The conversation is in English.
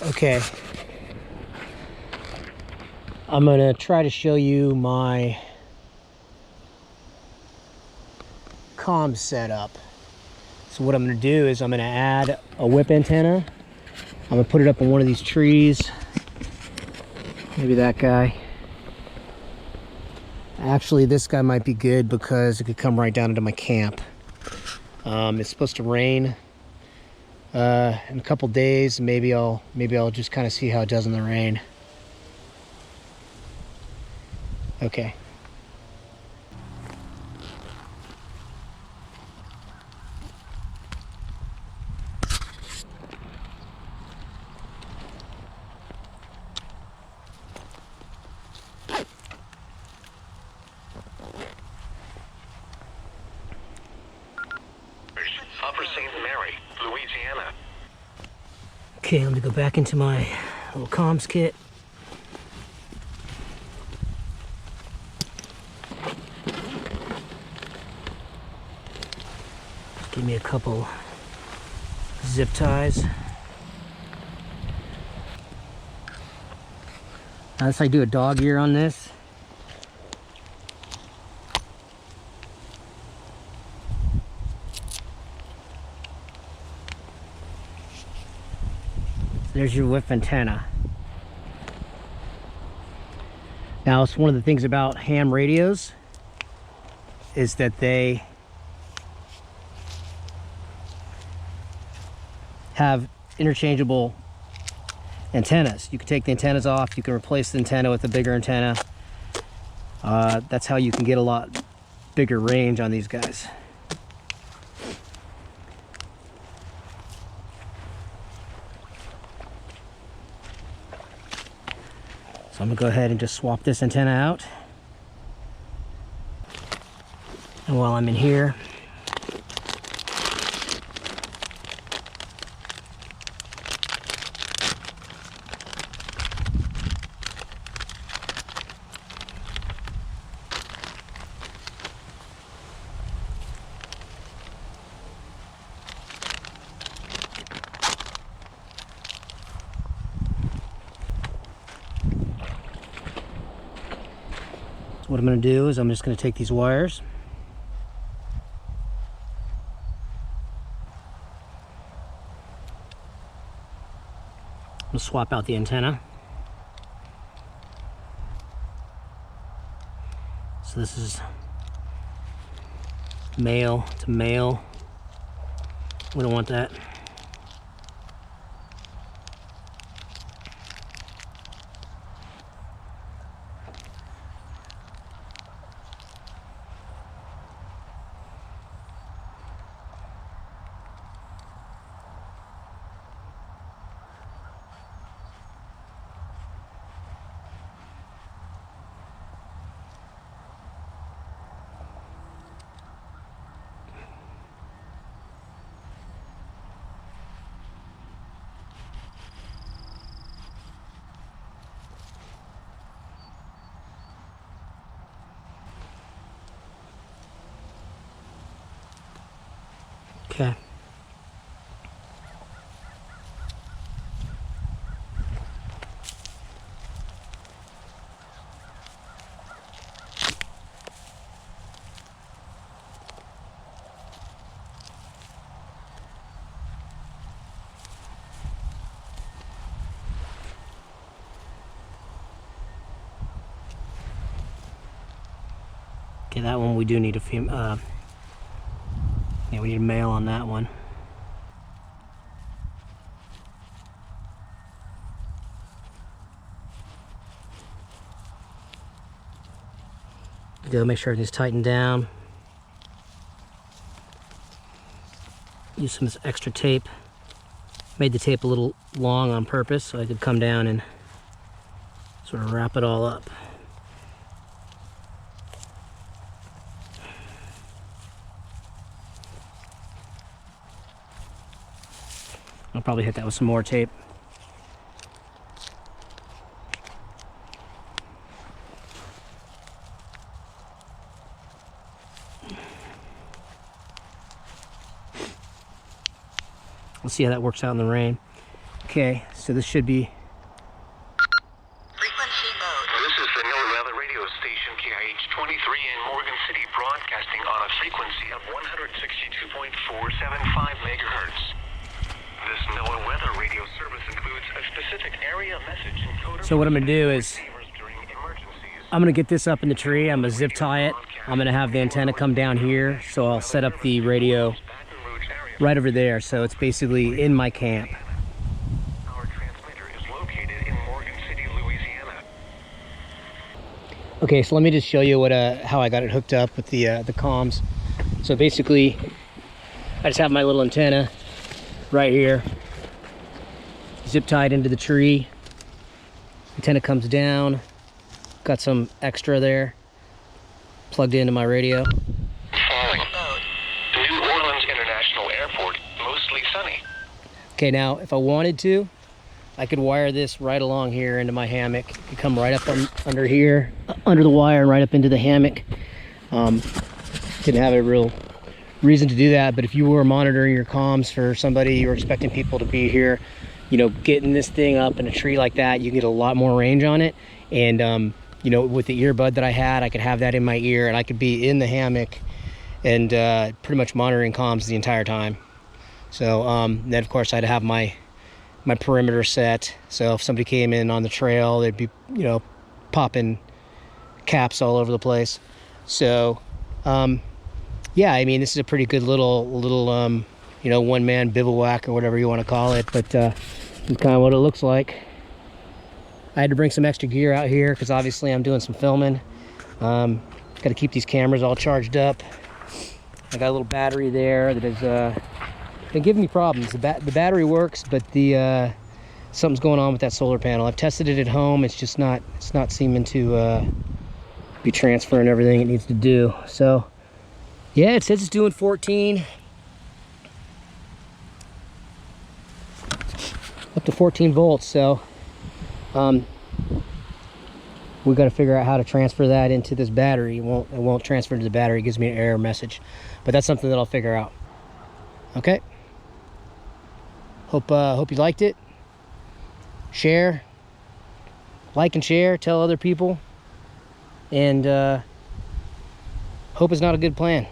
Okay, I'm gonna try to show you my comm setup. So what I'm gonna do is I'm gonna add a whip antenna. I'm gonna put it up on one of these trees. Maybe that guy. Actually, this guy might be good because it could come right down into my camp. It's supposed to rain in a couple days. Maybe I'll just kind of see how it does in the rain. Okay. Upper St. Mary, Louisiana. Okay, I'm gonna go back into my little comms kit. Give me a couple zip ties. Unless I do a dog ear on this. There's your whip antenna. Now, it's one of the things about ham radios is that they have interchangeable antennas. You can take the antennas off, you can replace the antenna with a bigger antenna. That's how you can get a lot bigger range on these guys. So I'm gonna go ahead and just swap this antenna out. And while I'm in here, so what I'm gonna do is I'm just gonna take these wires, I'm gonna swap out the antenna. So this is male to male. We don't want that. Okay. Okay, that one we do need a female. Yeah, we need a male on that one. Go make sure everything's tightened down. Use some extra tape. Made the tape a little long on purpose so I could come down and sort of wrap it all up. I'll probably hit that with some more tape. Let's see how that works out in the rain. Okay, so this should be. Frequency mode. This is the NOAA Weather Radio Station KIH-23 in Morgan City, broadcasting on a frequency of 162.475 megahertz. This NOAA Weather Radio service includes a specific area message encoder. So what I'm gonna do is during emergencies. I'm gonna get this up in the tree. I'm gonna zip tie it. I'm gonna have the antenna come down here. So I'll set up the radio Baton Rouge area. right over there. So it's basically in my camp. Our transmitter is located in Morgan City, Louisiana. Okay, so let me just show you what how I got it hooked up with the comms. So basically, I just have my little antenna right here, zip tied into the tree. Antenna comes down. Got some extra there, plugged into my radio. Falling. New Orleans International Airport, mostly sunny. Okay, now if I wanted to, I could wire this right along here into my hammock. It could come right up under here, under the wire, and right up into the hammock. Didn't have a real reason to do that, but if you were monitoring your comms for somebody, you were expecting people to be here, you know, getting this thing up in a tree like that, you get a lot more range on it. And you know, with the earbud that I had, I could have that in my ear, and I could be in the hammock and pretty much monitoring comms the entire time. So then of course I'd have my perimeter set, so if somebody came in on the trail, they'd be, you know, popping caps all over the place. So yeah, I mean, this is a pretty good little you know, one-man bivouac or whatever you want to call it, but it's kind of what it looks like. I had to bring some extra gear out here because obviously I'm doing some filming. Got to keep these cameras all charged up. I got a little battery there that has been giving me problems. The battery works, but the something's going on with that solar panel. I've tested it at home. It's not seeming to be transferring everything it needs to do. So yeah, it says it's doing 14. Up to 14 volts. So we've got to figure out how to transfer that into this battery. It won't transfer to the battery. It gives me an error message, but that's something that I'll figure out. Okay. Hope you liked it. Share, like and share, tell other people, and hope it's not a good plan.